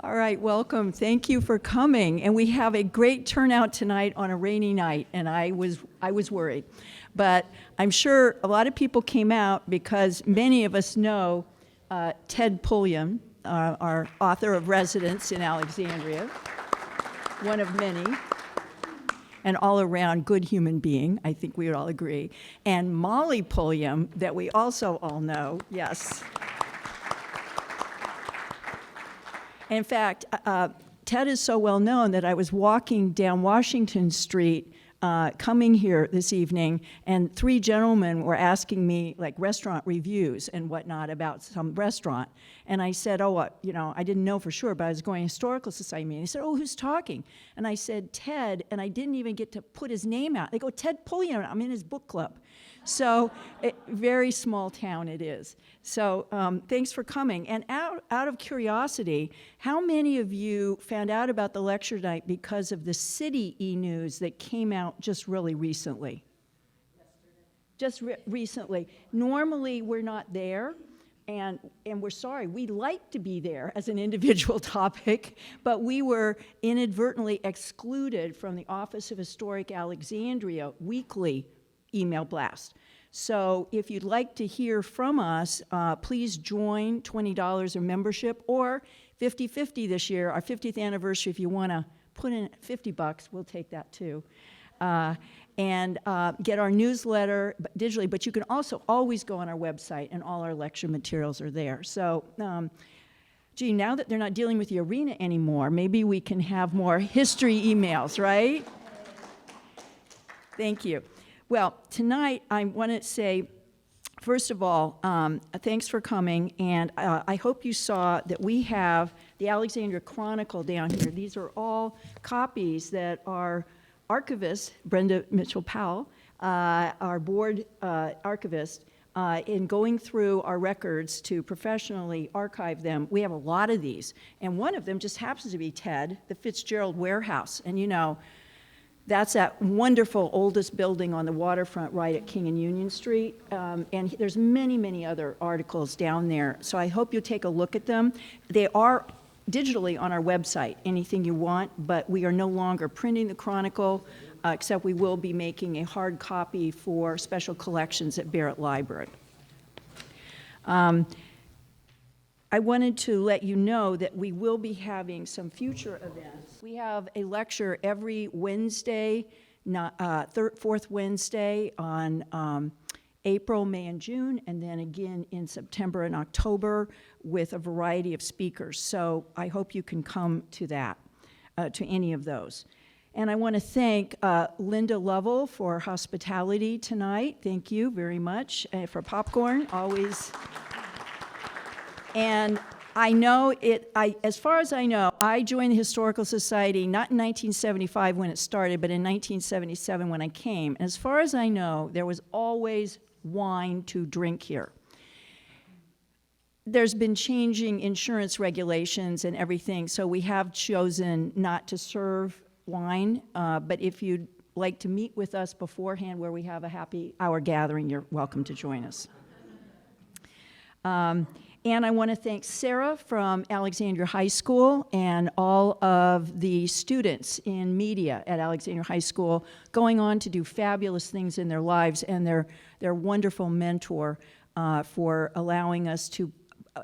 All right, welcome. Thank you for coming. And we have a great turnout tonight on a rainy night, and I was worried. But I'm sure a lot of people came out because many of us know Ted Pulliam, our author of Residence in Alexandria, one of many, an all-around good human being, I think we would all agree, and Molly Pulliam, that we also all know, yes. In fact, Ted is so well known that I was walking down Washington Street coming here this evening, and three gentlemen were asking me like restaurant reviews and whatnot about some restaurant. And I said, I didn't know for sure, but I was going to a historical society meeting. They said, who's talking? And I said, Ted, and I didn't even get to put his name out. They go, Ted Pulliam, I'm in his book club. So very small town it is. So thanks for coming. And out of curiosity, how many of you found out about the lecture night because of the city e-news that came out just really recently? Just recently. Normally we're not there, and we're sorry. We'd like to be there as an individual topic, but we were inadvertently excluded from the Office of Historic Alexandria weekly email blast. So if you'd like to hear from us, please join $20 of membership, or 50-50 this year, our 50th anniversary. If you want to put in $50, we'll take that too. And get our newsletter digitally, but you can also always go on our website, and all our lecture materials are there. So, gee, now that they're not dealing with the arena anymore, maybe we can have more history emails, right? Thank you. Well, tonight I want to say, first of all, thanks for coming, and I hope you saw that we have the Alexandria Chronicle down here. These are all copies that our archivist, Brenda Mitchell-Powell, our board archivist, in going through our records to professionally archive them. We have a lot of these, and one of them just happens to be Ted, the Fitzgerald Warehouse, and you know, that's that wonderful oldest building on the waterfront right at King and Union Street. And there's many, many other articles down there. So I hope you take a look at them. They are digitally on our website, anything you want, but we are no longer printing the Chronicle, except we will be making a hard copy for special collections at Barrett Library. I wanted to let you know that we will be having some future events. We have a lecture every Wednesday, fourth Wednesday on April, May, and June, and then again in September and October with a variety of speakers. So I hope you can come to that, to any of those. And I want to thank Linda Lovell for hospitality tonight. Thank you very much. For popcorn, always. And I know as far as I know, I joined the Historical Society not in 1975 when it started, but in 1977 when I came. And as far as I know, there was always wine to drink here. There's been changing insurance regulations and everything, so we have chosen not to serve wine, but if you'd like to meet with us beforehand where we have a happy hour gathering, you're welcome to join us. And I want to thank Sarah from Alexandria High School and all of the students in media at Alexandria High School going on to do fabulous things in their lives, and their wonderful mentor for allowing us to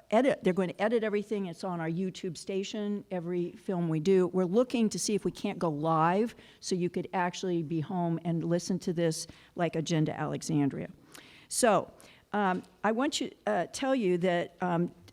edit. They're going to edit everything. It's on our YouTube station, every film we do. We're looking to see if we can't go live so you could actually be home and listen to this like Agenda Alexandria. So I want to tell you that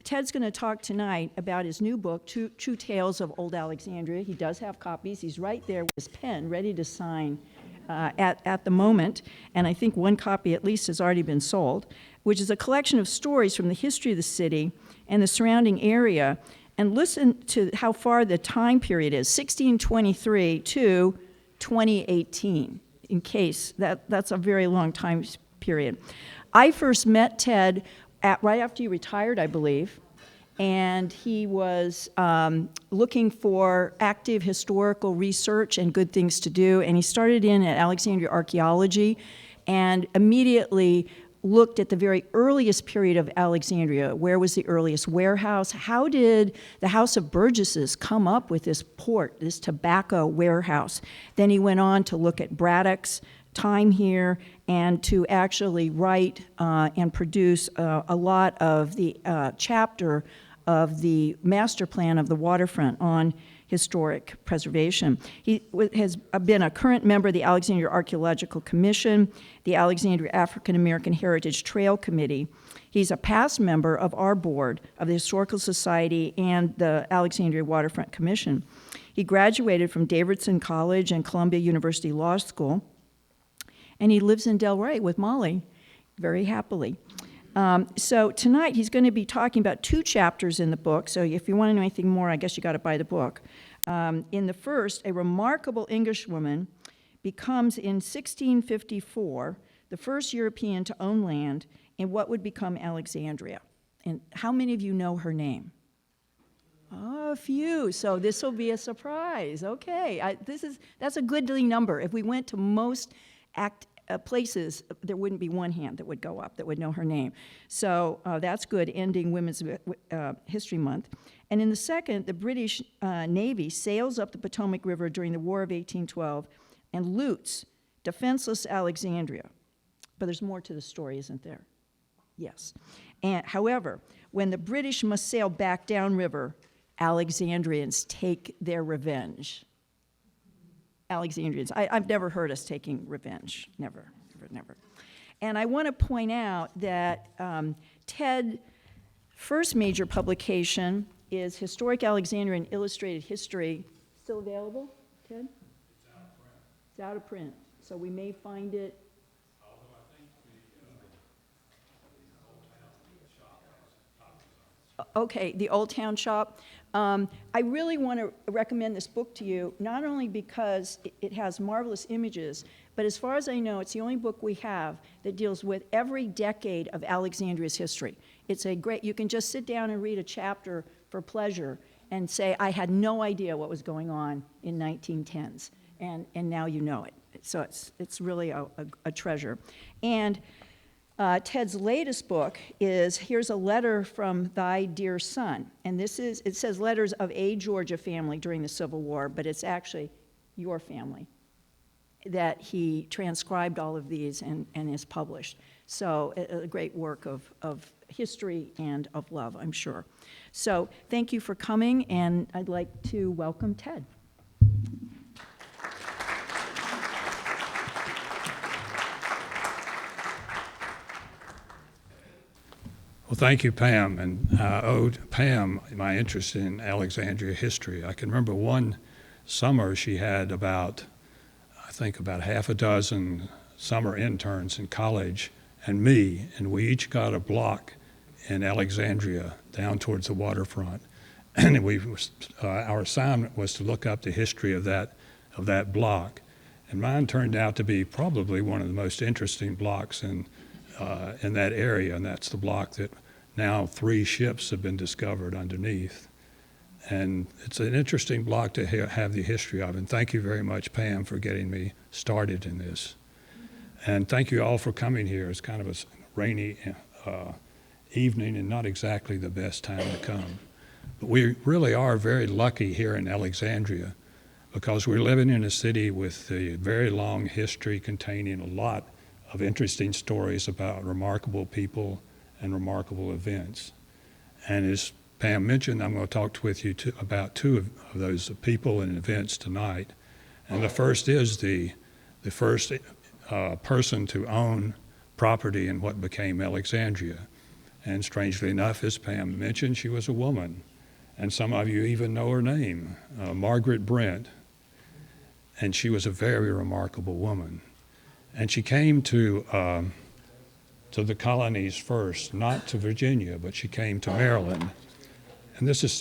Ted's going to talk tonight about his new book, True Tales of Old Alexandria. He does have copies. He's right there with his pen ready to sign at the moment, and I think one copy at least has already been sold, which is a collection of stories from the history of the city and the surrounding area. And listen to how far the time period is, 1623 to 2018, in case that's a very long time period. I first met Ted right after he retired, I believe, and he was looking for active historical research and good things to do, and he started in at Alexandria Archaeology, and immediately looked at the very earliest period of Alexandria. Where was the earliest warehouse? How did the House of Burgesses come up with this port, this tobacco warehouse? Then he went on to look at Braddock's time here and to actually write and produce a lot of the chapter of the master plan of the waterfront on historic preservation. He has been a current member of the Alexandria Archaeological Commission, the Alexandria African American Heritage Trail Committee. He's a past member of our board of the Historical Society and the Alexandria Waterfront Commission. He graduated from Davidson College and Columbia University Law School, and he lives in Delray with Molly very happily. So tonight he's going to be talking about 2 chapters in the book. So if you want to know anything more, I guess you got to buy the book. In the first, a remarkable Englishwoman becomes in 1654 the first European to own land in what would become Alexandria. And how many of you know her name? Oh, a few. So this will be a surprise. Okay, that's a goodly number. If we went to most places, there wouldn't be one hand that would go up that would know her name. So that's good, ending Women's History Month. And in the second, the British Navy sails up the Potomac River during the War of 1812 and loots defenseless Alexandria. But there's more to the story, isn't there? Yes. And however, when the British must sail back downriver, Alexandrians take their revenge. Alexandrians. I've never heard us taking revenge. Never, never, never. And I want to point out that Ted's first major publication is Historic Alexandrian Illustrated History. Still available, Ted? It's out of print. It's out of print. So we may find it. Although I think the Old Town shop has copies of it. Okay, the Old Town Shop. I really want to recommend this book to you, not only because it has marvelous images, but as far as I know, it's the only book we have that deals with every decade of Alexandria's history. It's a great, you can just sit down and read a chapter for pleasure and say, I had no idea what was going on in 1910s, and now you know it. So it's really a treasure. And Ted's latest book is Here's a Letter from Thy Dear Son. And it says letters of a Georgia family during the Civil War, but it's actually your family that he transcribed all of these and is published. So a great work of history and of love, I'm sure. So thank you for coming, and I'd like to welcome Ted. Well, thank you, Pam. And I owed Pam my interest in Alexandria history. I can remember one summer she had about half a dozen summer interns in college and me, and we each got a block in Alexandria down towards the waterfront. And our assignment was to look up the history of that block. And mine turned out to be probably one of the most interesting blocks in that area, and that's the block that now 3 ships have been discovered underneath. And it's an interesting block to have the history of, and thank you very much, Pam, for getting me started in this. And thank you all for coming here. It's kind of a rainy evening and not exactly the best time to come. But we really are very lucky here in Alexandria because we're living in a city with a very long history containing a lot of interesting stories about remarkable people and remarkable events. And as Pam mentioned, I'm going to talk with you about 2 of those people and events tonight. And the first is the first person to own property in what became Alexandria. And strangely enough, as Pam mentioned, she was a woman. And some of you even know her name, Margaret Brent. And she was a very remarkable woman. And she came to the colonies first, not to Virginia, but she came to Maryland. And this is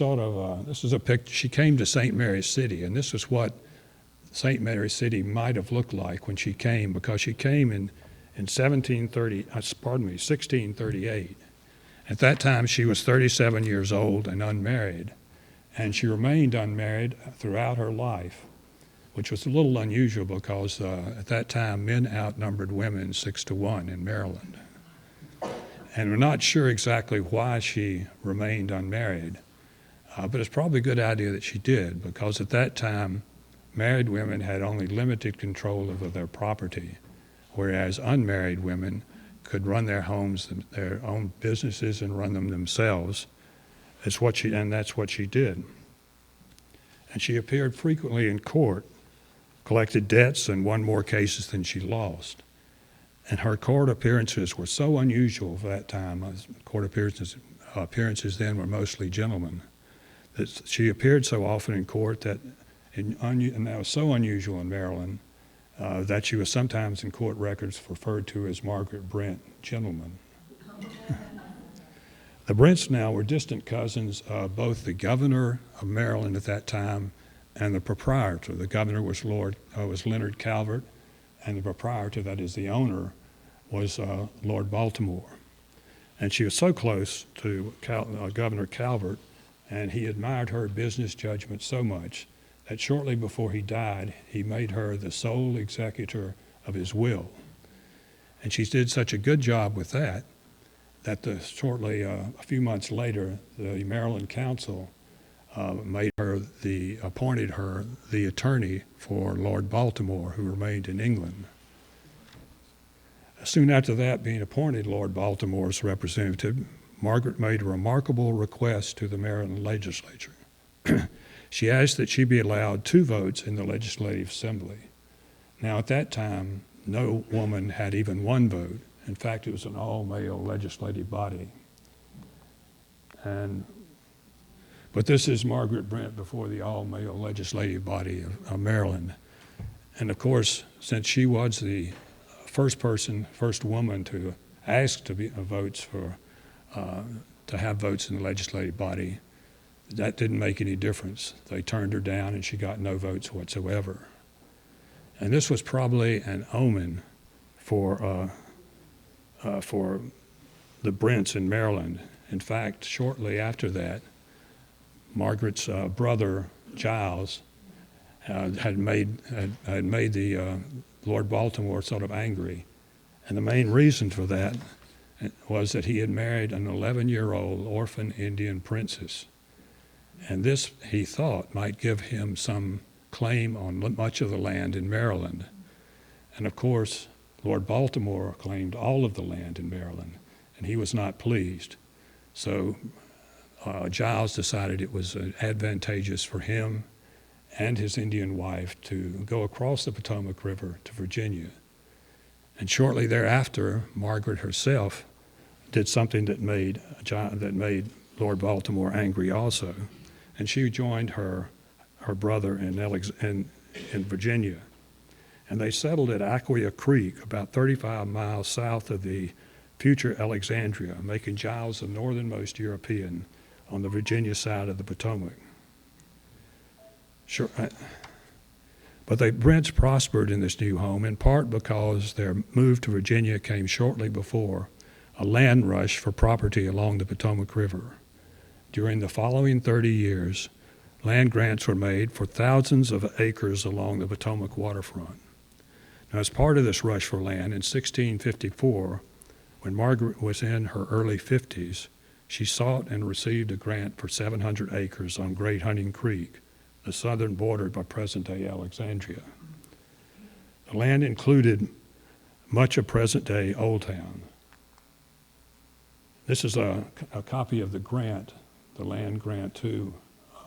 a picture. She came to St. Mary's City, and this is what St. Mary's City might have looked like when she came, because she came in 1638. At that time, she was 37 years old and unmarried, and she remained unmarried throughout her life, which was a little unusual because at that time men outnumbered women 6 to 1 in Maryland. And we're not sure exactly why she remained unmarried, but it's probably a good idea that she did, because at that time, married women had only limited control over their property, whereas unmarried women could run their homes, their own businesses, and run them themselves. That's what she did. And she appeared frequently in court, collected debts, and won more cases than she lost. And her court appearances were so unusual for that time. Court appearances then were mostly gentlemen. That she appeared so often in court and that was so unusual in Maryland that she was sometimes in court records referred to as Margaret Brent, gentleman. The Brents now were distant cousins of both the governor of Maryland at that time and the proprietor. The governor was Leonard Calvert, and the proprietor, that is the owner, was Lord Baltimore. And she was so close to Governor Calvert, and he admired her business judgment so much that shortly before he died, he made her the sole executor of his will. And she did such a good job with that shortly, a few months later, the Maryland Council appointed her the attorney for Lord Baltimore, who remained in England. Soon after that, being appointed Lord Baltimore's representative, Margaret made a remarkable request to the Maryland legislature. She asked that she be allowed 2 votes in the Legislative Assembly. Now, at that time, no woman had even 1 vote. In fact, it was an all-male legislative body. But this is Margaret Brent before the all-male legislative body of Maryland. And of course, since she was the first woman to ask to be to have votes in the legislative body, that didn't make any difference. They turned her down, and she got no votes whatsoever. And this was probably an omen for the Brents in Maryland. In fact, shortly after that, Margaret's brother Giles had made the Lord Baltimore sort of angry, and the main reason for that was that he had married an 11-year-old orphan Indian princess, and this, he thought, might give him some claim on much of the land in Maryland. And of course, Lord Baltimore claimed all of the land in Maryland, and he was not pleased. So Giles decided it was advantageous for him and his Indian wife to go across the Potomac River to Virginia. And shortly thereafter, Margaret herself did something that made Lord Baltimore angry also, and she joined her brother in Virginia. And they settled at Aquia Creek, about 35 miles south of the future Alexandria, making Giles the northernmost European on the Virginia side of the Potomac. Sure, but the Brents prospered in this new home, in part because their move to Virginia came shortly before a land rush for property along the Potomac River. During the following 30 years, land grants were made for thousands of acres along the Potomac waterfront. Now, as part of this rush for land, in 1654, when Margaret was in her early 50s, she sought and received a grant for 700 acres on Great Hunting Creek, the southern border by present-day Alexandria. The land included much of present-day Old Town. This is a copy of the grant, the land grant to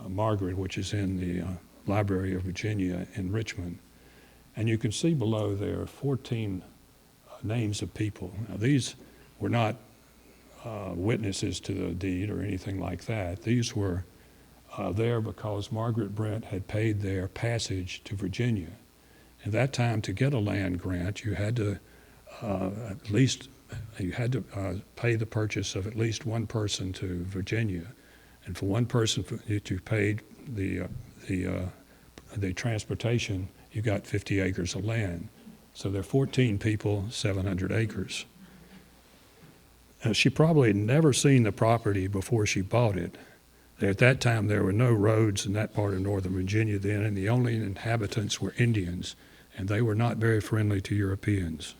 Margaret, which is in the Library of Virginia in Richmond. And you can see below there 14 names of people. Now, these were not witnesses to the deed or anything like that. These were there because Margaret Brent had paid their passage to Virginia. At that time, to get a land grant, you had to pay the purchase of at least one person to Virginia, and for one person to pay the transportation, you got 50 acres of land. So there are 14 people, 700 acres. She probably had never seen the property before she bought it. At that time, there were no roads in that part of northern Virginia then, and the only inhabitants were Indians, and they were not very friendly to Europeans.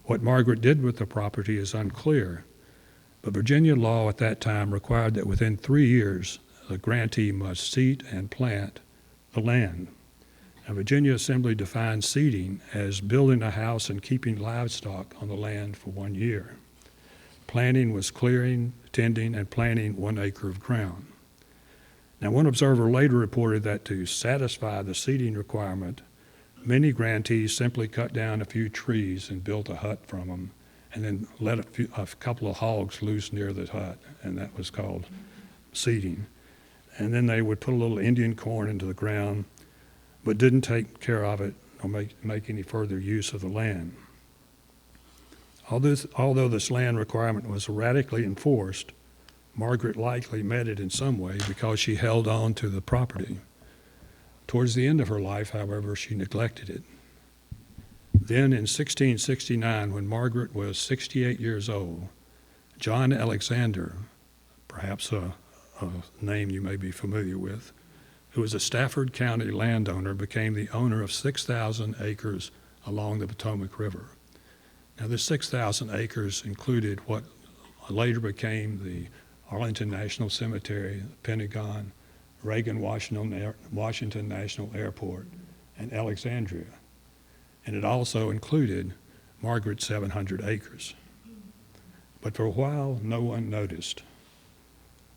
What Margaret did with the property is unclear, But Virginia law at that time required that within 3 years, the grantee must seed and plant the land. Now, Virginia Assembly defined seeding as building a house and keeping livestock on the land for 1 year. Planting was clearing, tending, and planting 1 acre of ground. Now, one observer later reported that to satisfy the seeding requirement, many grantees simply cut down a few trees and built a hut from them, and then let a couple of hogs loose near the hut, and that was called seeding. And then they would put a little Indian corn into the ground, but didn't take care of it or make any further use of the land. Although this land requirement was radically enforced, Margaret likely met it in some way because she held on to the property. Towards the end of her life, however, she neglected it. Then in 1669, when Margaret was 68 years old, John Alexander, perhaps a name you may be familiar with, who was a Stafford County landowner, became the owner of 6,000 acres along the Potomac River. Now, this 6,000 acres included what later became the Arlington National Cemetery, the Pentagon, Reagan Washington National Airport, and Alexandria. And it also included Margaret's 700 acres. But for a while, no one noticed.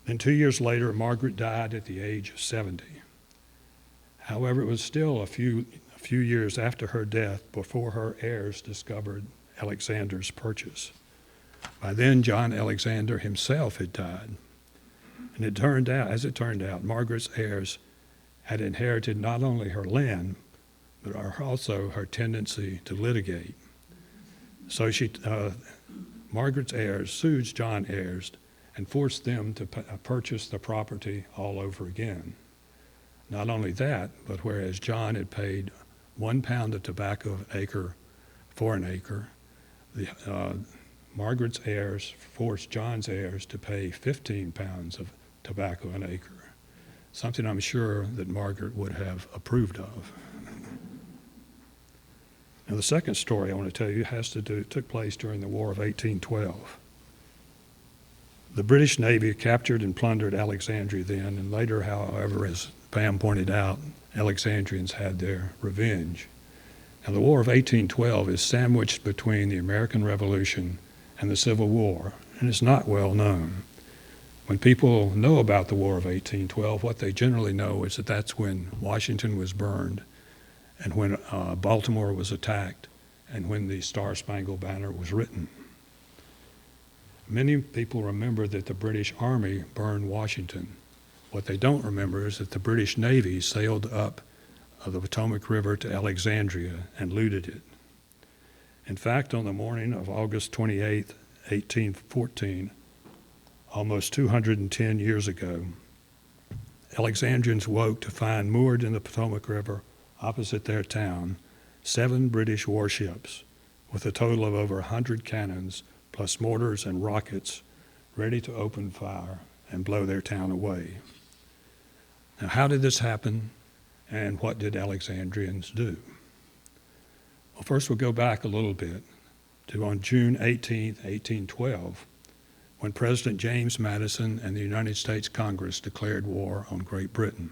Then 2 years later, Margaret died at the age of 70. However, it was still a few years after her death before her heirs discovered Alexander's purchase. By then, John Alexander himself had died. And as it turned out, Margaret's heirs had inherited not only her land, but also her tendency to litigate. So Margaret's heirs sued John's heirs and forced them to purchase the property all over again. Not only that, but whereas John had paid 1 pound of tobacco for an acre, Margaret's heirs forced John's heirs to pay 15 pounds of tobacco an acre, something I'm sure that Margaret would have approved of. Now, the second story I want to tell you took place during the War of 1812. The British Navy captured and plundered Alexandria then, and later, however, as Pam pointed out, Alexandrians had their revenge. Now, the War of 1812 is sandwiched between the American Revolution and the Civil War, and it's not well known. When people know about the War of 1812, what they generally know is that that's when Washington was burned, and when Baltimore was attacked, and when the Star-Spangled Banner was written. Many people remember that the British Army burned Washington. What they don't remember is that the British Navy sailed up the Potomac River to Alexandria and looted it. In fact, on the morning of August 28, 1814, almost 210 years ago, Alexandrians woke to find moored in the Potomac River opposite their town 7 British warships with a total of over 100 cannons plus mortars and rockets ready to open fire and blow their town away. Now, how did this happen, and what did Alexandrians do? Well, first we'll go back a little bit to on June 18, 1812, when President James Madison and the United States Congress declared war on Great Britain.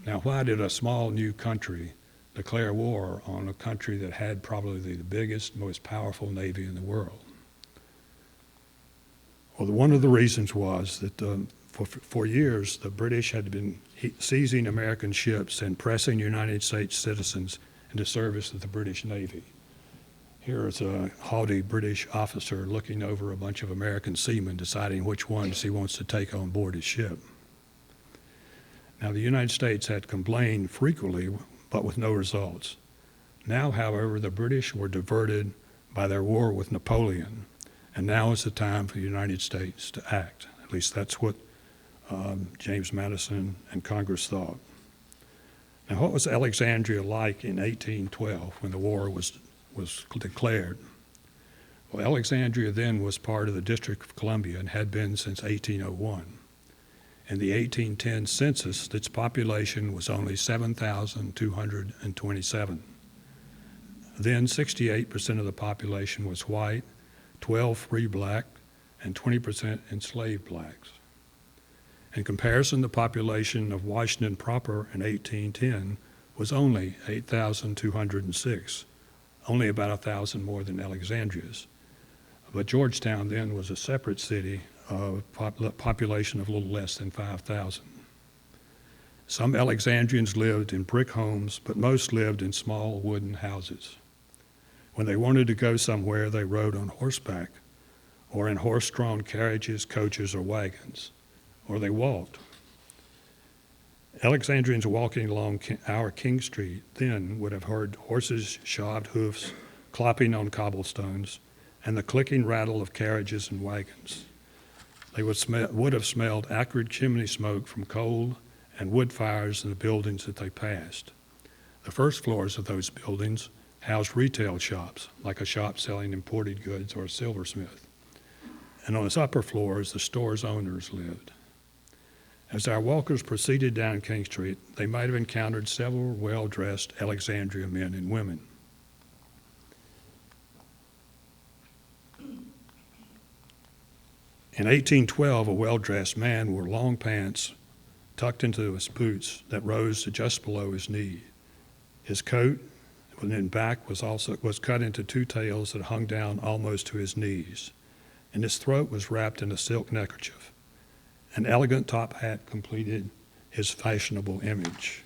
Now, why did a small new country declare war on a country that had probably the biggest, most powerful navy in the world? Well, one of the reasons was that for years, the British had been seizing American ships and pressing United States citizens into service of the Britich Navy. Here is a haughty British officer looking over a bunch of American seamen, deciding which ones he wants to take on board his ship. Now, the United States had complained frequently, but with no results. Now, however, the British were diverted by their war with Napoleon, and now is the time for the United States to act. At least that's what James Madison and Congress thought. Now, what was Alexandria like in 1812 when the war was declared? Well, Alexandria then was part of the District of Columbia and had been since 1801. In the 1810 census, its population was only 7,227. Then 68% of the population was white, 12 free black, and 20% enslaved blacks. In comparison, the population of Washington proper in 1810 was only 8,206, only about 1,000 more than Alexandria's. But Georgetown then was a separate city of a population of a little less than 5,000. Some Alexandrians lived in brick homes, but most lived in small wooden houses. When they wanted to go somewhere, they rode on horseback or in horse-drawn carriages, coaches, or wagons, or they walked. Alexandrians walking along our King Street then would have heard horses' shoved hoofs clopping on cobblestones and the clicking rattle of carriages and wagons. They would have smelled acrid chimney smoke from coal and wood fires in the buildings that they passed. The first floors of those buildings housed retail shops, like a shop selling imported goods or a silversmith. And on its upper floors, the store's owners lived. As our walkers proceeded down King Street, they might have encountered several well-dressed Alexandria men and women. In 1812, a well-dressed man wore long pants tucked into his boots that rose to just below his knee. His coat, in back, was cut into two tails that hung down almost to his knees, and his throat was wrapped in a silk neckerchief. An elegant top hat completed his fashionable image.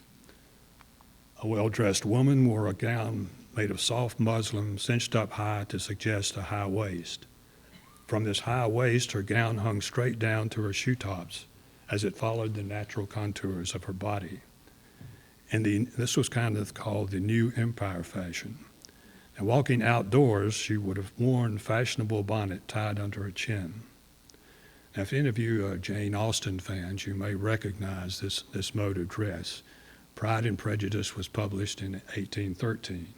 A well-dressed woman wore a gown made of soft muslin cinched up high to suggest a high waist. From this high waist, her gown hung straight down to her shoe tops as it followed the natural contours of her body. And this was kind of called the New Empire fashion. And walking outdoors, she would have worn a fashionable bonnet tied under her chin. Now, if any of you are Jane Austen fans, you may recognize this mode of dress. Pride and Prejudice was published in 1813.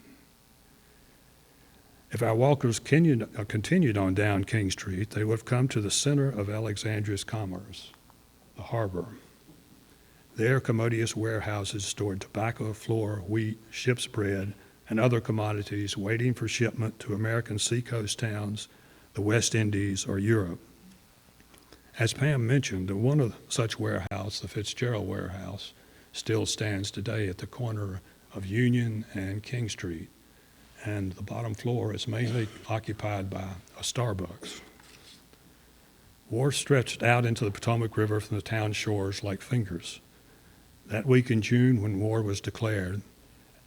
If our walkers continued on down King Street, they would have come to the center of Alexandria's commerce, the harbor. There, commodious warehouses stored tobacco, flour, wheat, ship's bread, and other commodities waiting for shipment to American seacoast towns, the West Indies, or Europe. As Pam mentioned, one of such warehouse, the Fitzgerald Warehouse, still stands today at the corner of Union and King Street, and the bottom floor is mainly occupied by a Starbucks. Wharves stretched out into the Potomac River from the town shores like fingers. That week in June, when war was declared,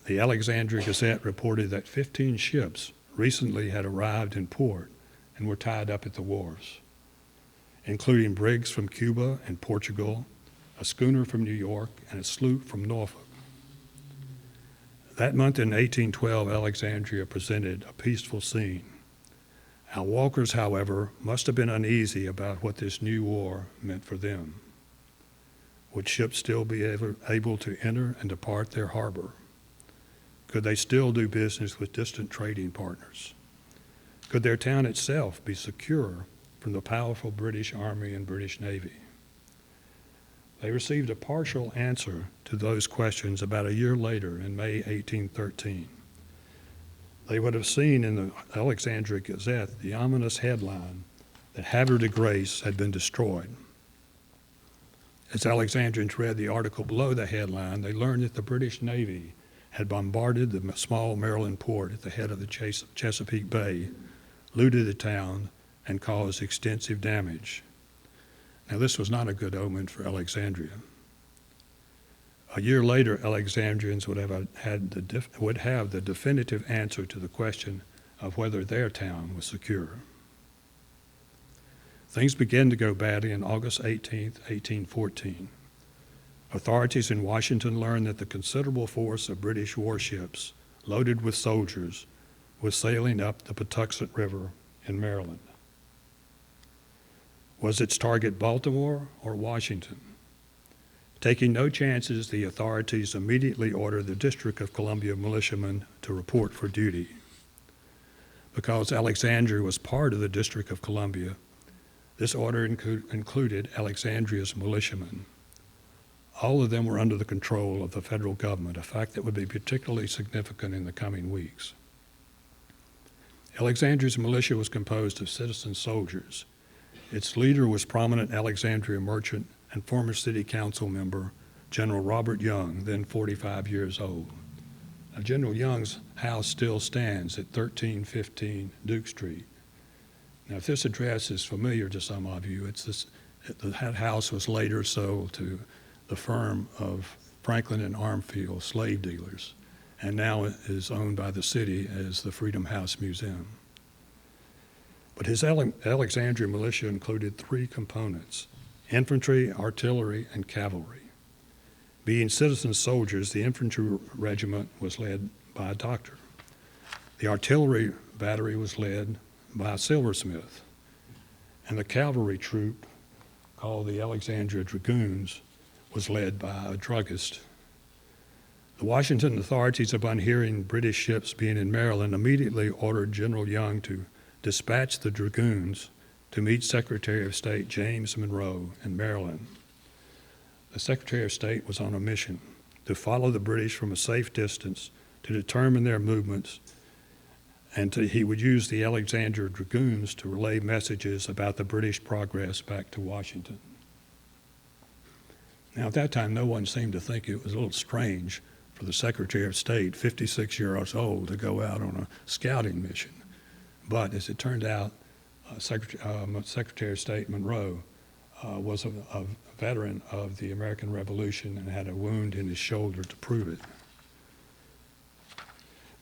the Alexandria Gazette reported that 15 ships recently had arrived in port and were tied up at the wharves, including brigs from Cuba and Portugal, a schooner from New York, and a sloop from Norfolk. That month in 1812, Alexandria presented a peaceful scene. Our walkers, however, must have been uneasy about what this new war meant for them. Would ships still be able to enter and depart their harbor? Could they still do business with distant trading partners? Could their town itself be secure from the powerful British Army and British Navy? They received a partial answer to those questions about a year later in May 1813. They would have seen in the Alexandria Gazette the ominous headline that Havre de Grace had been destroyed. As Alexandrians read the article below the headline, they learned that the British Navy had bombarded the small Maryland port at the head of the Chesapeake Bay, looted the town, and caused extensive damage. Now, this was not a good omen for Alexandria. A year later, Alexandrians would have the definitive answer to the question of whether their town was secure. Things began to go badly on August 18, 1814. Authorities in Washington learned that the considerable force of British warships, loaded with soldiers, was sailing up the Patuxent River in Maryland. Was its target Baltimore or Washington? Taking no chances, the authorities immediately ordered the District of Columbia militiamen to report for duty. Because Alexandria was part of the District of Columbia, this order included Alexandria's militiamen. All of them were under the control of the federal government, a fact that would be particularly significant in the coming weeks. Alexandria's militia was composed of citizen soldiers. Its leader was prominent Alexandria merchant and former city council member General Robert Young, then 45 years old. Now, General Young's house still stands at 1315 Duke Street. Now, if this address is familiar to some of you, that house was later sold to the firm of Franklin and Armfield slave dealers, and now it is owned by the city as the Freedom House Museum. But his Alexandria militia included three components: infantry, artillery, and cavalry. Being citizen soldiers, the infantry regiment was led by a doctor. The artillery battery was led by a silversmith, and the cavalry troop, called the Alexandria Dragoons, was led by a druggist. The Washington authorities, upon hearing British ships being in Maryland, immediately ordered General Young to dispatch the Dragoons to meet Secretary of State James Monroe in Maryland. The Secretary of State was on a mission to follow the British from a safe distance, to determine their movements, and he would use the Alexandria Dragoons to relay messages about the British progress back to Washington. Now, at that time, no one seemed to think it was a little strange for the Secretary of State, 56 years old, to go out on a scouting mission. But as it turned out, Secretary of State Monroe was a veteran of the American Revolution and had a wound in his shoulder to prove it.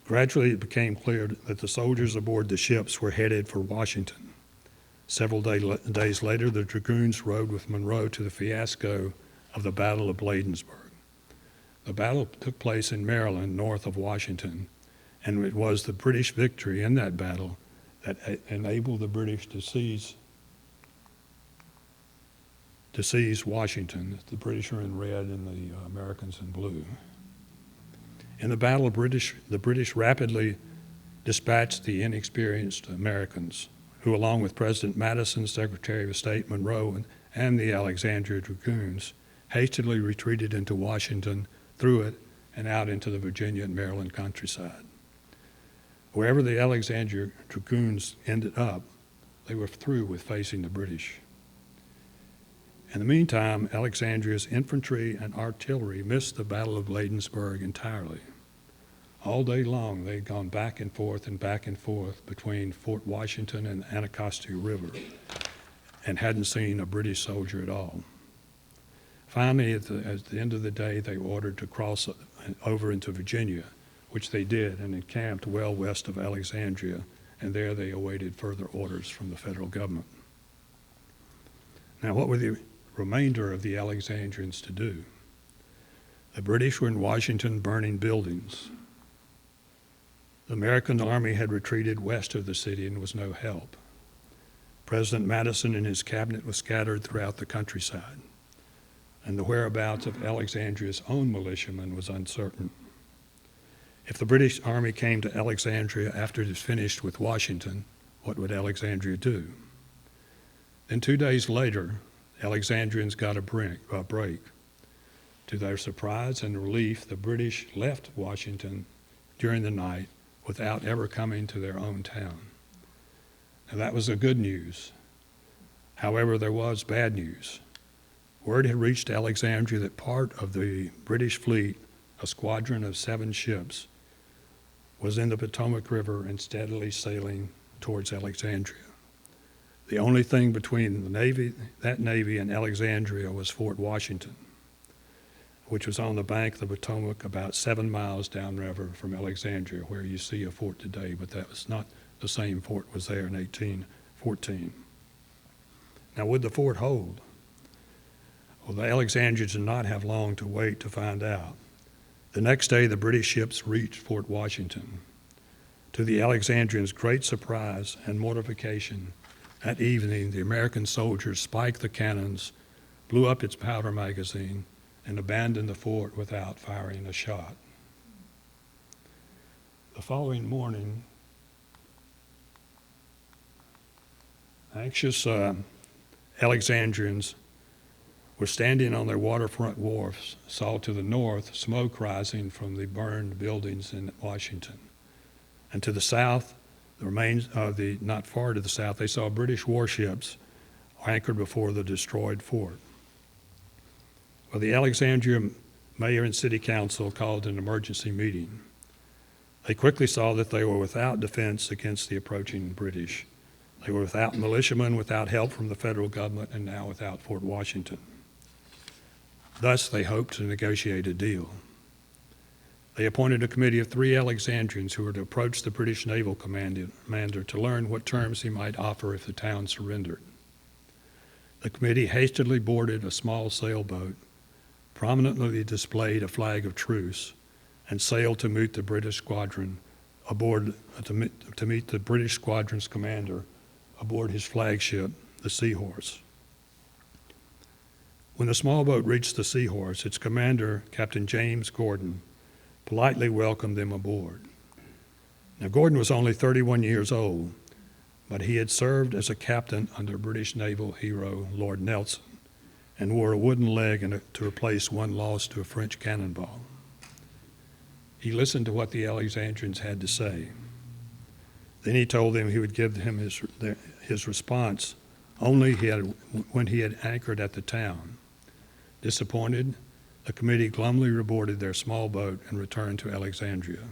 Gradually, it became clear that the soldiers aboard the ships were headed for Washington. Several days later, the Dragoons rode with Monroe to the fiasco of the Battle of Bladensburg. The battle took place in Maryland, north of Washington, and it was the British victory in that battle that enabled the British to seize Washington. The British are in red and the Americans in blue. In the battle, the British rapidly dispatched the inexperienced Americans, who, along with President Madison, Secretary of State Monroe, and the Alexandria Dragoons, hastily retreated into Washington, through it, and out into the Virginia and Maryland countryside. Wherever the Alexandria Dragoons ended up, they were through with facing the British. In the meantime, Alexandria's infantry and artillery missed the Battle of Bladensburg entirely. All day long, they'd gone back and forth between Fort Washington and the Anacostia River and hadn't seen a British soldier at all. Finally, at the end of the day, they were ordered to cross over into Virginia, which they did, and encamped well west of Alexandria, and there they awaited further orders from the federal government. Now, what were the remainder of the Alexandrians to do? The British were in Washington burning buildings. The American army had retreated west of the city and was no help. President Madison and his cabinet was scattered throughout the countryside, and the whereabouts of Alexandria's own militiamen was uncertain. If the British army came to Alexandria after it was finished with Washington, what would Alexandria do? Then 2 days later, Alexandrians got a break. To their surprise and relief, the British left Washington during the night without ever coming to their own town. Now, that was the good news. However, there was bad news. Word had reached Alexandria that part of the British fleet, a squadron of 7 ships, was in the Potomac River and steadily sailing towards Alexandria. The only thing between that Navy and Alexandria was Fort Washington, which was on the bank of the Potomac about 7 miles downriver from Alexandria, where you see a fort today, but that was not the same fort was there in 1814. Now, would the fort hold? Well, the Alexandrians did not have long to wait to find out. The next day, the British ships reached Fort Washington. To the Alexandrians' great surprise and mortification, that evening, the American soldiers spiked the cannons, blew up its powder magazine, and abandoned the fort without firing a shot. The following morning, anxious Alexandrians were standing on their waterfront wharfs, saw to the north smoke rising from the burned buildings in Washington. And to the south, the remains of not far to the south, they saw British warships anchored before the destroyed fort. Well, the Alexandria mayor and city council called an emergency meeting. They quickly saw that they were without defense against the approaching British. They were without militiamen, without help from the federal government, and now without Fort Washington. Thus, they hoped to negotiate a deal. They appointed a committee of 3 Alexandrians who were to approach the British naval commander to learn what terms he might offer if the town surrendered. The committee hastily boarded a small sailboat, prominently displayed a flag of truce, and sailed to meet the British squadron aboard to meet the British squadron's commander aboard his flagship, the Seahorse. When the small boat reached the Seahorse, its commander, Captain James Gordon, politely welcomed them aboard. Now, Gordon was only 31 years old, but he had served as a captain under British naval hero Lord Nelson and wore a wooden leg to replace one lost to a French cannonball. He listened to what the Alexandrians had to say. Then he told them he would give him his response only when he had anchored at the town. Disappointed, the committee glumly reboarded their small boat and returned to Alexandria.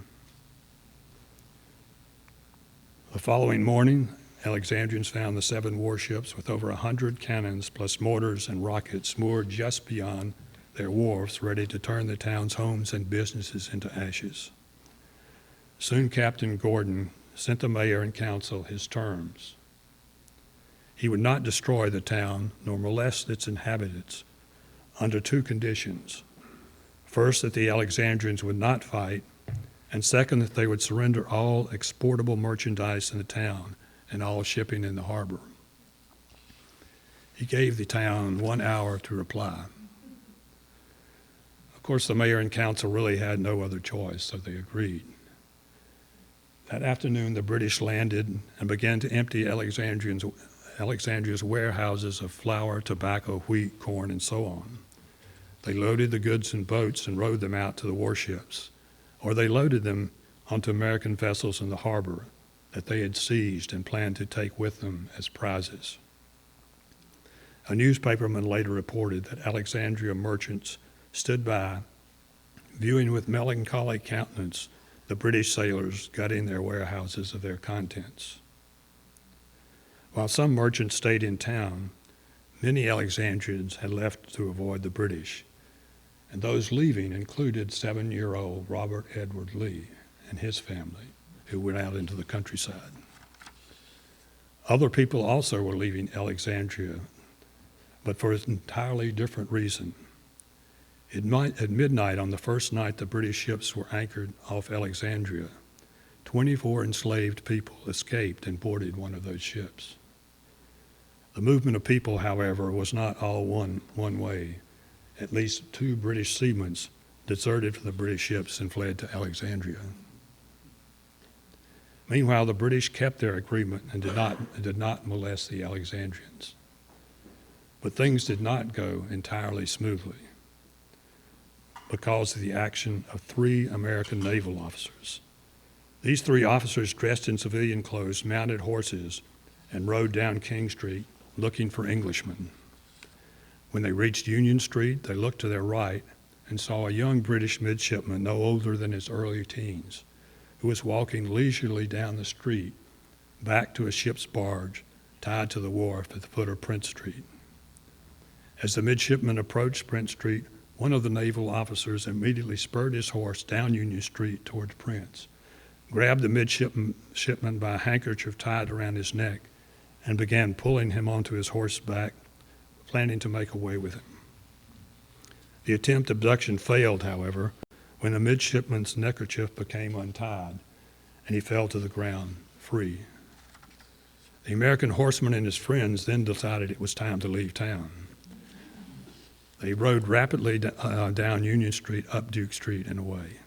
The following morning, Alexandrians found the 7 warships with over 100 cannons plus mortars and rockets moored just beyond their wharves, ready to turn the town's homes and businesses into ashes. Soon Captain Gordon sent the mayor and council his terms. He would not destroy the town nor molest its inhabitants under 2 conditions. First, that the Alexandrians would not fight, and second, that they would surrender all exportable merchandise in the town and all shipping in the harbor. He gave the town 1 hour to reply. Of course, the mayor and council really had no other choice, so they agreed. That afternoon, the British landed and began to empty Alexandria's warehouses of flour, tobacco, wheat, corn, and so on. They loaded the goods in boats and rowed them out to the warships, or they loaded them onto American vessels in the harbor that they had seized and planned to take with them as prizes. A newspaperman later reported that Alexandria merchants stood by, viewing with melancholy countenance the British sailors gutting their warehouses of their contents. While some merchants stayed in town, many Alexandrians had left to avoid the British, and those leaving included 7-year-old Robert Edward Lee and his family, who went out into the countryside. Other people also were leaving Alexandria, but for an entirely different reason. At midnight on the first night the British ships were anchored off Alexandria, 24 enslaved people escaped and boarded one of those ships. The movement of people, however, was not all one way. At least 2 British seamen deserted from the British ships and fled to Alexandria. Meanwhile, the British kept their agreement and did not molest the Alexandrians. But things did not go entirely smoothly because of the action of 3 American naval officers. These 3 officers, dressed in civilian clothes, mounted horses and rode down King Street looking for Englishmen. When they reached Union Street, they looked to their right and saw a young British midshipman no older than his early teens, who was walking leisurely down the street back to a ship's barge tied to the wharf at the foot of Prince Street. As the midshipman approached Prince Street, one of the naval officers immediately spurred his horse down Union Street towards Prince, grabbed the midshipman by a handkerchief tied around his neck, and began pulling him onto his horse's back, planning to make away with him. The attempt abduction failed, however, when the midshipman's neckerchief became untied and he fell to the ground free. The American horseman and his friends then decided it was time to leave town. They rode rapidly down Union Street, up Duke Street, and away.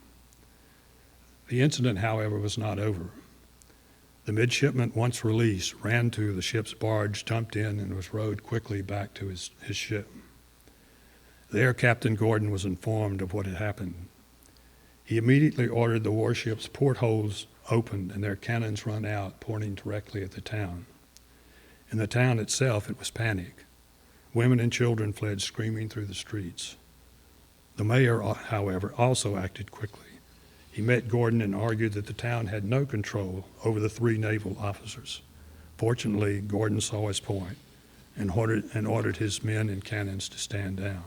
The incident, however, was not over. The midshipman, once released, ran to the ship's barge, jumped in, and was rowed quickly back to his ship. There, Captain Gordon was informed of what had happened. He immediately ordered the warship's portholes opened and their cannons run out, pointing directly at the town. In the town itself, it was panic. Women and children fled screaming through the streets. The mayor, however, also acted quickly. He met Gordon and argued that the town had no control over the 3 naval officers. Fortunately, Gordon saw his point and ordered his men and cannons to stand down.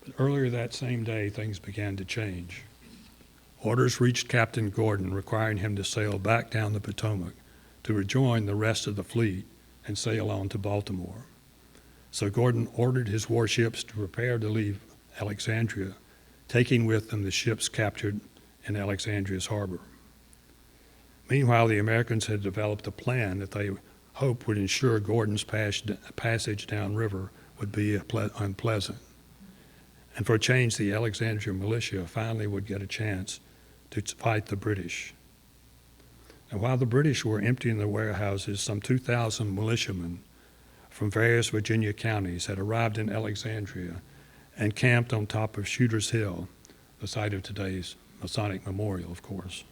But earlier that same day, things began to change. Orders reached Captain Gordon requiring him to sail back down the Potomac to rejoin the rest of the fleet and sail on to Baltimore. So Gordon ordered his warships to prepare to leave Alexandria, taking with them the ships captured in Alexandria's harbor. Meanwhile, the Americans had developed a plan that they hoped would ensure Gordon's passage downriver would be unpleasant. And for a change, the Alexandria militia finally would get a chance to fight the British. And while the British were emptying their warehouses, some 2,000 militiamen from various Virginia counties had arrived in Alexandria and camped on top of Shooter's Hill, the site of today's Masonic Memorial, of course.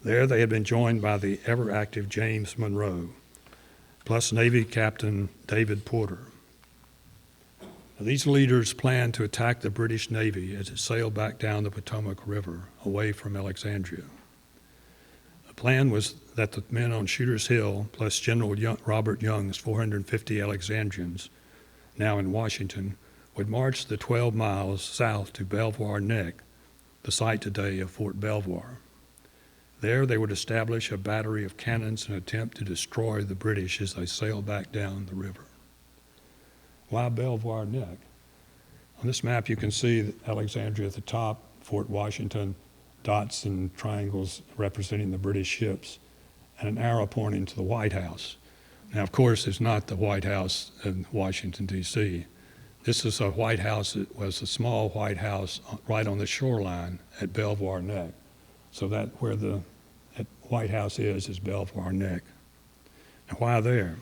There they had been joined by the ever-active James Monroe, plus Navy Captain David Porter. Now, these leaders planned to attack the British Navy as it sailed back down the Potomac River away from Alexandria. The plan was that the men on Shooter's Hill, plus General Robert Young's 450 Alexandrians, now in Washington, would march the 12 miles south to Belvoir Neck, the site today of Fort Belvoir. There they would establish a battery of cannons and attempt to destroy the British as they sailed back down the river. Why Belvoir Neck? On this map you can see Alexandria at the top, Fort Washington, dots and triangles representing the British ships, and an arrow pointing to the White House. Now, of course, it's not the White House in Washington, D.C. This is a White House. It was a small White House right on the shoreline at Belvoir Neck. So that where the White House is Belvoir Neck. And why there?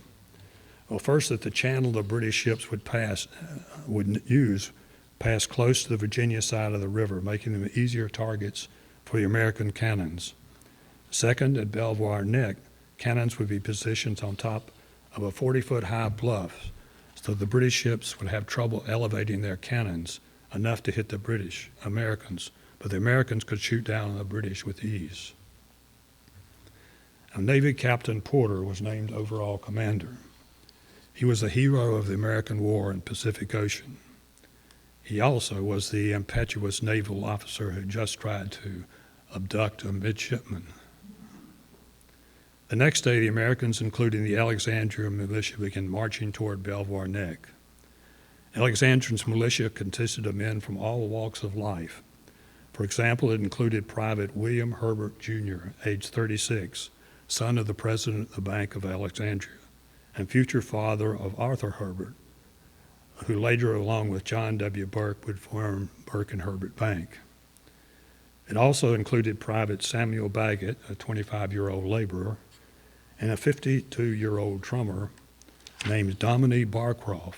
Well, first, that the channel the British ships would use passed close to the Virginia side of the river, making them easier targets for the American cannons. Second, at Belvoir Neck, cannons would be positioned on top of a 40-foot high bluff, so the British ships would have trouble elevating their cannons enough to hit the Americans, but the Americans could shoot down on the British with ease. Now, Navy Captain Porter was named overall commander. He was a hero of the American War in Pacific Ocean. He also was the impetuous naval officer who just tried to abduct a midshipman. The next day, the Americans, including the Alexandria militia, began marching toward Belvoir Neck. Alexandria's militia consisted of men from all walks of life. For example, it included Private William Herbert, Jr., age 36, son of the president of the Bank of Alexandria, and future father of Arthur Herbert, who later, along with John W. Burke, would form Burke and Herbert Bank. It also included Private Samuel Baggett, a 25-year-old laborer, and a 52-year-old drummer named Dominique Barcroft,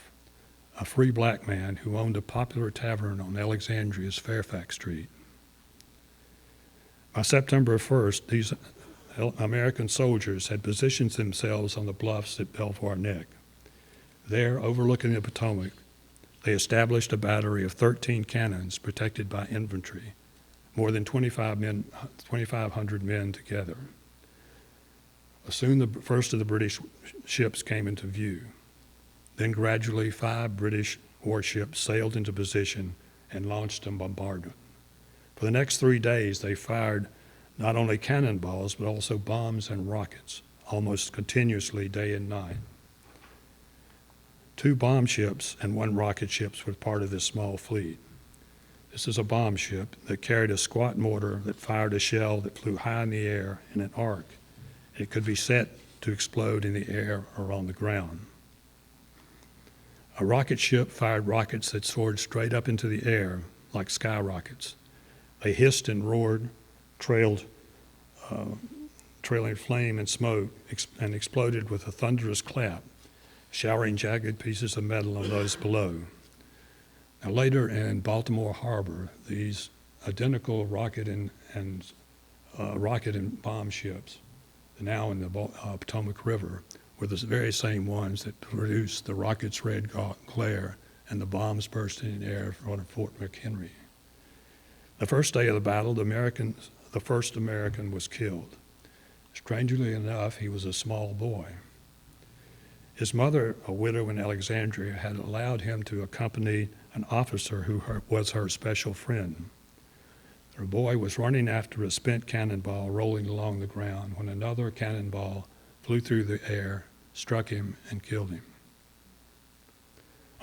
a free black man who owned a popular tavern on Alexandria's Fairfax Street. By September 1st, these American soldiers had positioned themselves on the bluffs at Belvoir Neck. There, overlooking the Potomac, they established a battery of 13 cannons protected by infantry, more than 2,500 men together. Soon the first of the British ships came into view. Then gradually 5 British warships sailed into position and launched a bombardment. For the next 3 days, they fired not only cannonballs, but also bombs and rockets, almost continuously day and night. 2 bomb ships and 1 rocket ship were part of this small fleet. This is a bomb ship that carried a squat mortar that fired a shell that flew high in the air in an arc. It could be set to explode in the air or on the ground. A rocket ship fired rockets that soared straight up into the air like sky rockets. They hissed and roared, trailing flame and smoke, and exploded with a thunderous clap, showering jagged pieces of metal on those below. Now, later in Baltimore Harbor, these identical rocket and bomb ships now in the Potomac River, were the very same ones that produced the rocket's red glare and the bombs bursting in the air in front of Fort McHenry. The first day of the battle, the first American was killed. Strangely enough, he was a small boy. His mother, a widow in Alexandria, had allowed him to accompany an officer who was her special friend. The boy was running after a spent cannonball rolling along the ground when another cannonball flew through the air, struck him, and killed him.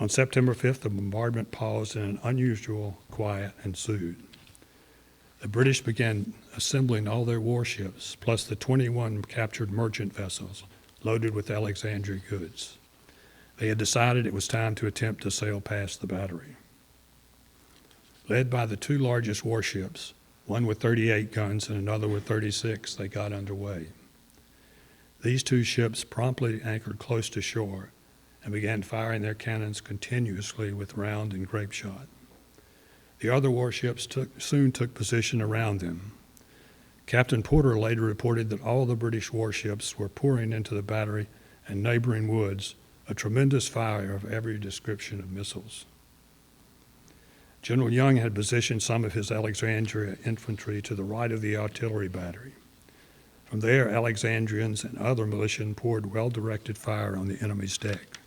On September 5th, the bombardment paused and an unusual quiet ensued. The British began assembling all their warships, plus the 21 captured merchant vessels loaded with Alexandria goods. They had decided it was time to attempt to sail past the battery. Led by the two largest warships, one with 38 guns and another with 36, they got underway. These two ships promptly anchored close to shore and began firing their cannons continuously with round and grape shot. The other warships soon took position around them. Captain Porter later reported that all the British warships were pouring into the battery and neighboring woods, a tremendous fire of every description of missiles. General Young had positioned some of his Alexandria infantry to the right of the artillery battery. From there, Alexandrians and other militia poured well-directed fire on the enemy's deck.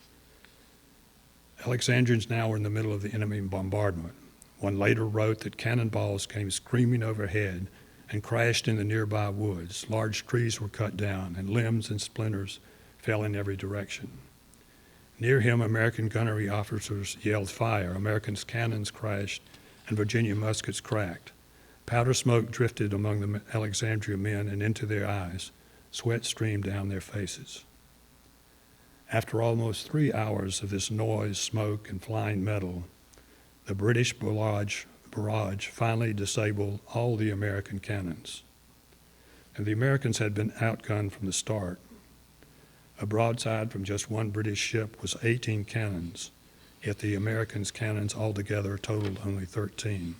Alexandrians now were in the middle of the enemy bombardment. One later wrote that cannonballs came screaming overhead and crashed in the nearby woods. Large trees were cut down, and limbs and splinters fell in every direction. Near him, American gunnery officers yelled fire, American cannons crashed, and Virginia muskets cracked. Powder smoke drifted among the Alexandria men and into their eyes. Sweat streamed down their faces. After almost 3 hours of this noise, smoke, and flying metal, the British barrage finally disabled all the American cannons. And the Americans had been outgunned from the start. A broadside from just one British ship was 18 cannons, yet the Americans' cannons altogether totaled only 13.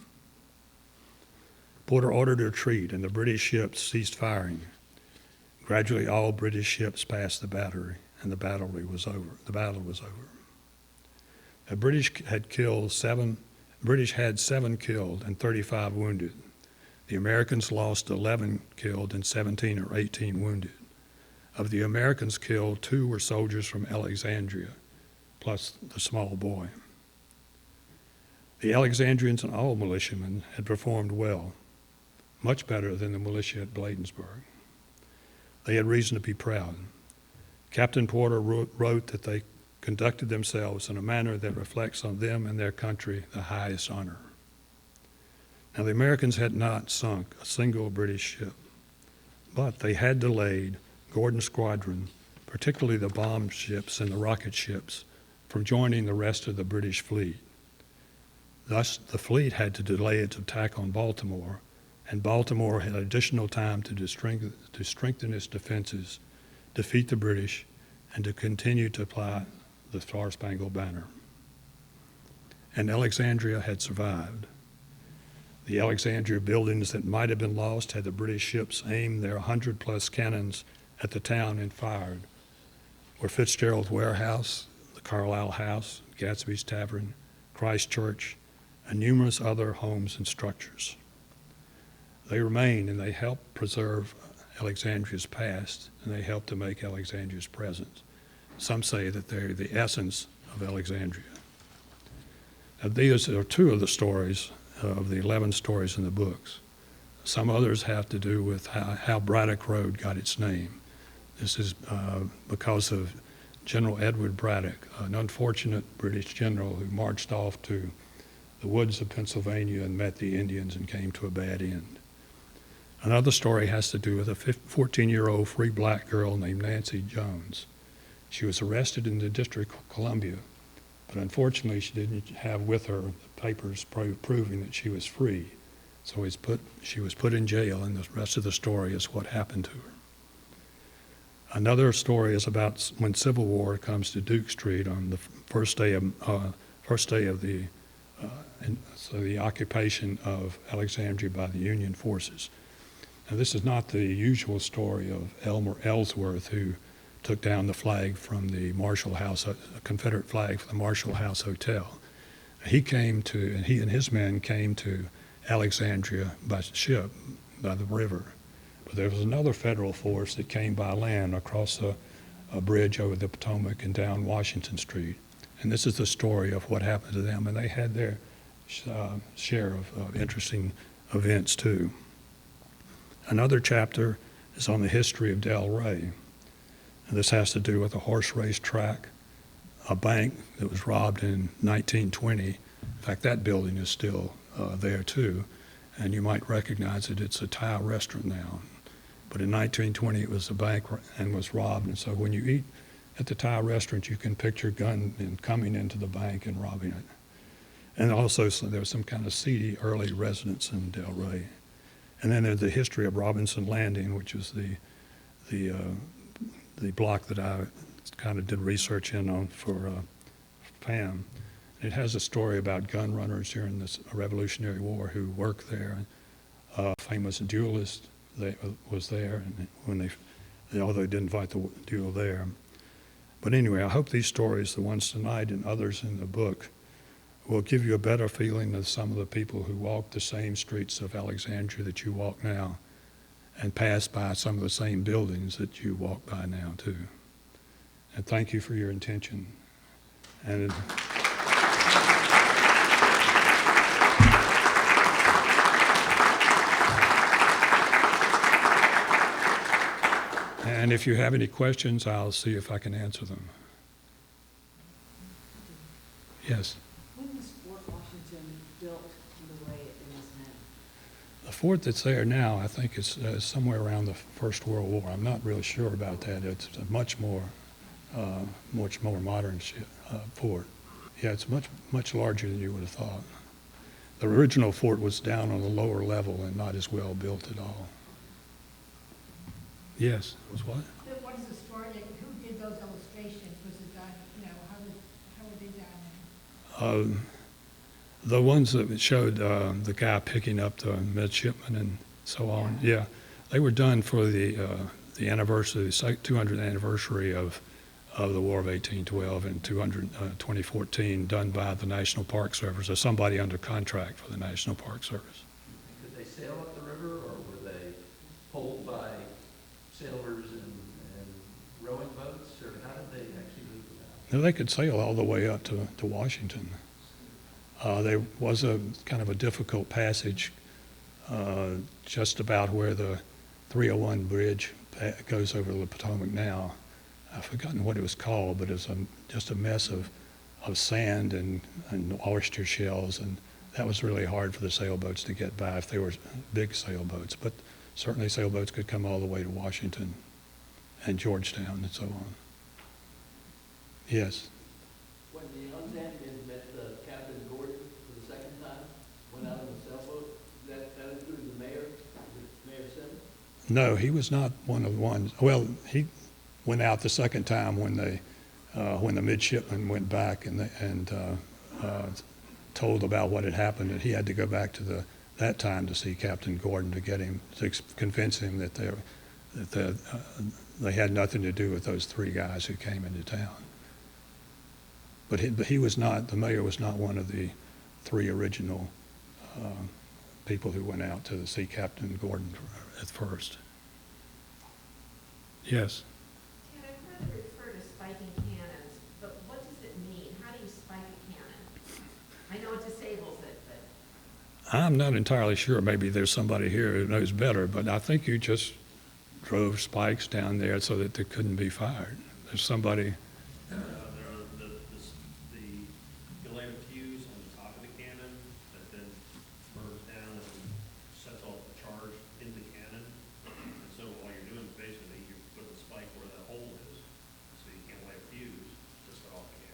Porter ordered a retreat, and the British ships ceased firing. Gradually, all British ships passed the battery, and the battle was over. The British had 7 killed and 35 wounded. The Americans lost 11 killed and 17 or 18 wounded. Of the Americans killed, 2 were soldiers from Alexandria, plus the small boy. The Alexandrians and all militiamen had performed well, much better than the militia at Bladensburg. They had reason to be proud. Captain Porter wrote that they conducted themselves in a manner that reflects on them and their country the highest honor. Now, the Americans had not sunk a single British ship, but they had delayed Gordon's squadron, particularly the bomb ships and the rocket ships, from joining the rest of the British fleet. Thus, the fleet had to delay its attack on Baltimore, and Baltimore had additional time to strengthen its defenses, defeat the British, and to continue to fly the Star-Spangled Banner. And Alexandria had survived. The Alexandria buildings that might have been lost had the British ships aimed their 100-plus cannons at the town and fired, were Fitzgerald's Warehouse, the Carlisle House, Gatsby's Tavern, Christ Church, and numerous other homes and structures. They remain, and they help preserve Alexandria's past, and they help to make Alexandria's present. Some say that they're the essence of Alexandria. Now, these are 2 of the stories of the 11 stories in the books. Some others have to do with how Braddock Road got its name. This is because of General Edward Braddock, an unfortunate British general who marched off to the woods of Pennsylvania and met the Indians and came to a bad end. Another story has to do with a 14-year-old free black girl named Nancy Jones. She was arrested in the District of Columbia, but unfortunately she didn't have with her the papers proving that she was free. So she was put in jail, and the rest of the story is what happened to her. Another story is about when Civil War comes to Duke Street on the first day of the occupation of Alexandria by the Union forces. Now, this is not the usual story of Elmer Ellsworth, who took down the flag from the Marshall House, a Confederate flag from the Marshall House Hotel. He and his men came to Alexandria by ship, by the river. But there was another federal force that came by land across a bridge over the Potomac and down Washington Street. And this is the story of what happened to them. And they had their share of interesting events too. Another chapter is on the history of Del Rey. And this has to do with a horse race track, a bank that was robbed in 1920. In fact, that building is still there too. And you might recognize it. It's a Thai restaurant now. But in 1920, it was a bank and was robbed. And so when you eat at the Thai restaurant, you can picture gunmen coming into the bank and robbing it. And also, so there was some kind of seedy early residence in Del Rey. And then there's the history of Robinson Landing, which is the block that I kind of did research on for Pam. It has a story about gun runners during the Revolutionary War who worked there. A famous duelist was there, and although they didn't fight the duel there. But anyway, I hope these stories, the ones tonight and others in the book, will give you a better feeling of some of the people who walked the same streets of Alexandria that you walk now, and pass by some of the same buildings that you walk by now too. And thank you for your attention. And if you have any questions, I'll see if I can answer them. Yes? When was Fort Washington built the way it is now? The fort that's there now, I think, is somewhere around the First World War. I'm not really sure about that. It's a much more modern fort. Yeah, it's much larger than you would have thought. The original fort was down on the lower level and not as well built at all. Yes, was what? What is the story? Who did those illustrations? Was it done, how were they done? The ones that showed the guy picking up the midshipman and so on, yeah, they were done for the anniversary, the 200th anniversary of the War of 1812 in 2014, done by the National Park Service or somebody under contract for the National Park Service. Could they sail up the river, or were they pulled by sailors and rowing boats, or how did they actually move about? No, they could sail all the way up to Washington. There was a kind of a difficult passage just about where the 301 bridge goes over the Potomac now. I've forgotten what it was called, but it was just a mess of sand and oyster shells, and that was really hard for the sailboats to get by if they were big sailboats. But certainly sailboats could come all the way to Washington and Georgetown and so on. Yes? When the Alexandrians met Captain Gordon for the second time, went out on the sailboat, that included the mayor, Mayor Simmons? No, he was not one of the ones. Well, he went out the second time when the midshipmen went back and told about what had happened, and he had to go back to that time to see Captain Gordon to get him to convince him that they had nothing to do with those three guys who came into town. But he was not. The mayor was not one of the three original people who went out to see Captain Gordon at first. Yes. Ken, I've heard it refer to spiking cannons, but what does it mean? How do you spike a cannon? I know it disables it, but... I'm not entirely sure. Maybe there's somebody here who knows better, but I think you just drove spikes down there so that they couldn't be fired. There's somebody... You light a fuse on the top of the cannon that then burns down and sets off the charge in the cannon. And so all you're doing is basically you put the spike where the hole is, so you can't light a fuse to set off the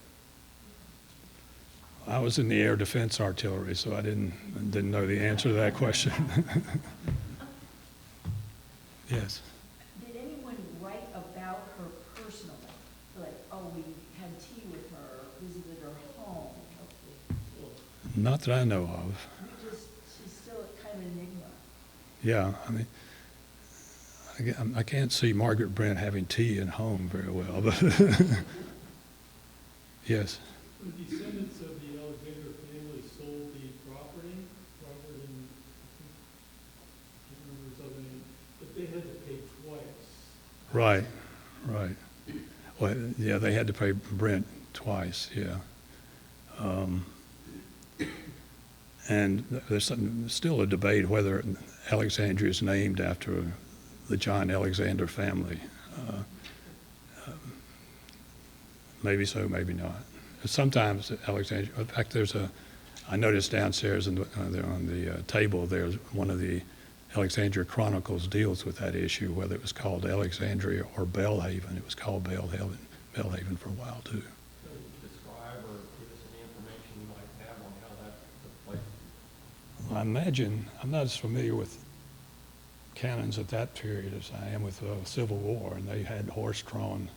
cannon. I was in the Air Defense Artillery, so I didn't know the answer to that question. Yes. Did anyone write about her personally? Like, oh, we had tea with her, visited her home. Not that I know of. She's still kind of an enigma. Yeah, I mean, I can't see Margaret Brent having tea at home very well, but yes. The descendants of the Alexander family sold the property, Robert and, I can't remember his other name, but they had to pay twice. Right, right. Well, yeah, they had to pay Brent twice, yeah. And there's still a debate whether Alexandria is named after the John Alexander family. Maybe so, maybe not. Sometimes Alexandria, in fact, I noticed downstairs on the table, there's one of the Alexandria Chronicles deals with that issue, whether it was called Alexandria or Belhaven. It was called Belhaven for a while, too. So would you describe or give us any information you might have on how that took place? I imagine, I'm not as familiar with cannons at that period as I am with the Civil War, and they had horse-drawn,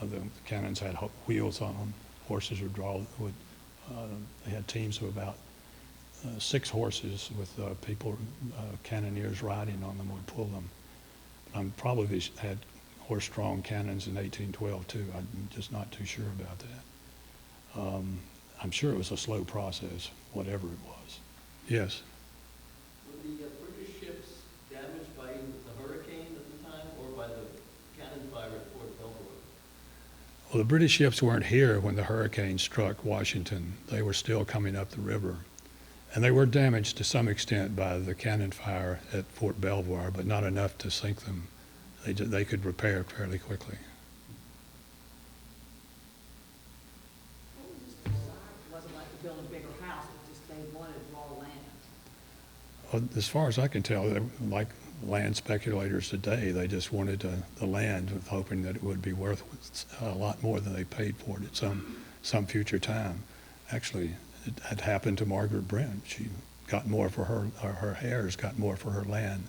the cannons had wheels on them. Horses they had teams of about 6 horses with cannoneers riding on them would pull them. I'm probably had horse-drawn cannons in 1812 too. I'm just not too sure about that. I'm sure it was a slow process, whatever it was. Yes. Were the British ships damaged by the hurricane at the time or by the cannon fire at Fort Belvoir? Well, the British ships weren't here when the hurricane struck Washington. They were still coming up the river. And they were damaged to some extent by the cannon fire at Fort Belvoir, but not enough to sink them. They could repair fairly quickly. It wasn't like to build a bigger house, it just they wanted raw land. Well, as far as I can tell, they're like land speculators today. They just wanted the land, with hoping that it would be worth a lot more than they paid for it at some future time. Actually, it had happened to Margaret Brent. She got more for her heirs got more for her land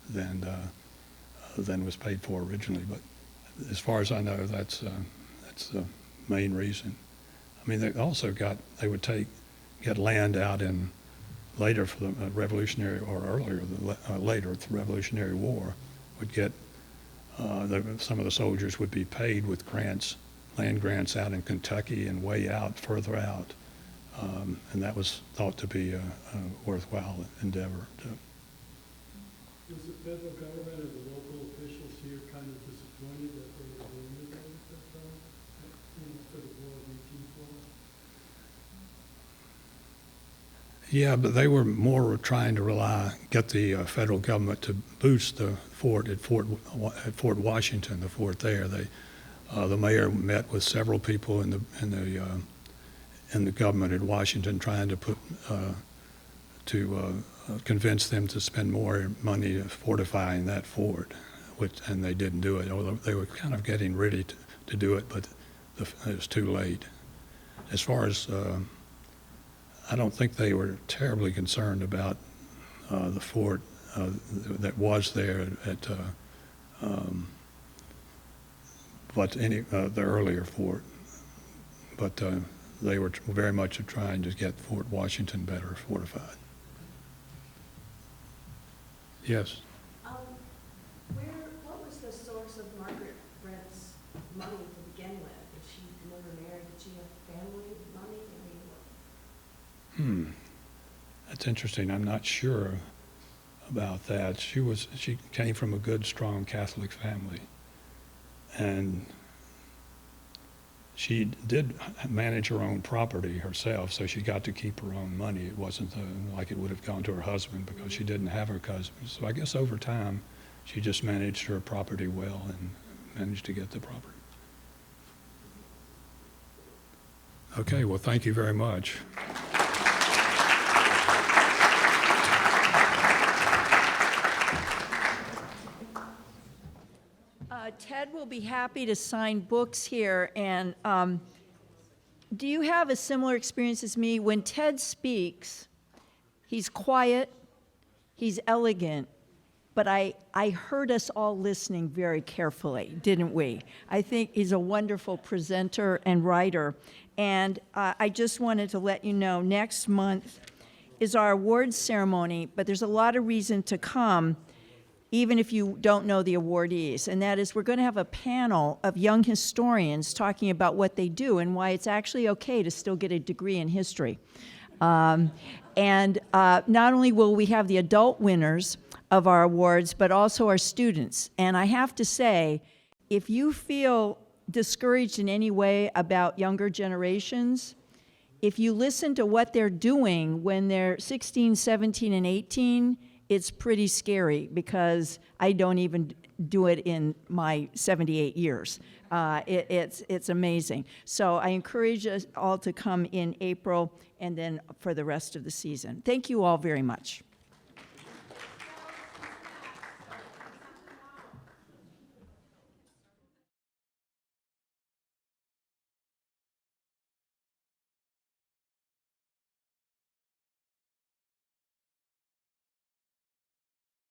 than was paid for originally. But as far as I know, that's the main reason. I mean, they would get land out in later for the Revolutionary, or earlier, later the Revolutionary War, would get some of the soldiers would be paid with land grants out in Kentucky and way out, further out. And that was thought to be a worthwhile endeavor. Was the federal government or the local officials here kind of disappointed that they were doing it at that time, for the War of 1812? Yeah, but they were more trying to get the federal government to boost the fort at Fort Washington, the fort there. The mayor met with several people in the government at Washington, trying to convince them to spend more money fortifying that fort, and they didn't do it. Although they were kind of getting ready to do it, but it was too late. As far as I don't think they were terribly concerned about the fort that was there the earlier fort, but they were very much trying to get Fort Washington better fortified. Yes. What was the source of Margaret Brent's money to begin with? If she never married, did she have family money? I mean, That's interesting. I'm not sure about that. She came from a good, strong Catholic family, and she did manage her own property herself, so she got to keep her own money. It wasn't like it would have gone to her husband, because she didn't have her cousin. So I guess over time, she just managed her property well and managed to get the property. Okay, well, thank you very much. Ted will be happy to sign books here, and do you have a similar experience as me? When Ted speaks, he's quiet, he's elegant, but I heard us all listening very carefully, didn't we? I think he's a wonderful presenter and writer, and I just wanted to let you know, next month is our awards ceremony, but there's a lot of reason to come. even if you don't know the awardees, and that is we're going to have a panel of young historians talking about what they do and why it's actually okay to still get a degree in history. Not only will we have the adult winners of our awards, but also our students. And I have to say, if you feel discouraged in any way about younger generations, if you listen to what they're doing when they're 16, 17, and 18, it's pretty scary because I don't even do it in my 78 years. It's amazing. So I encourage us all to come in April and then for the rest of the season. Thank you all very much.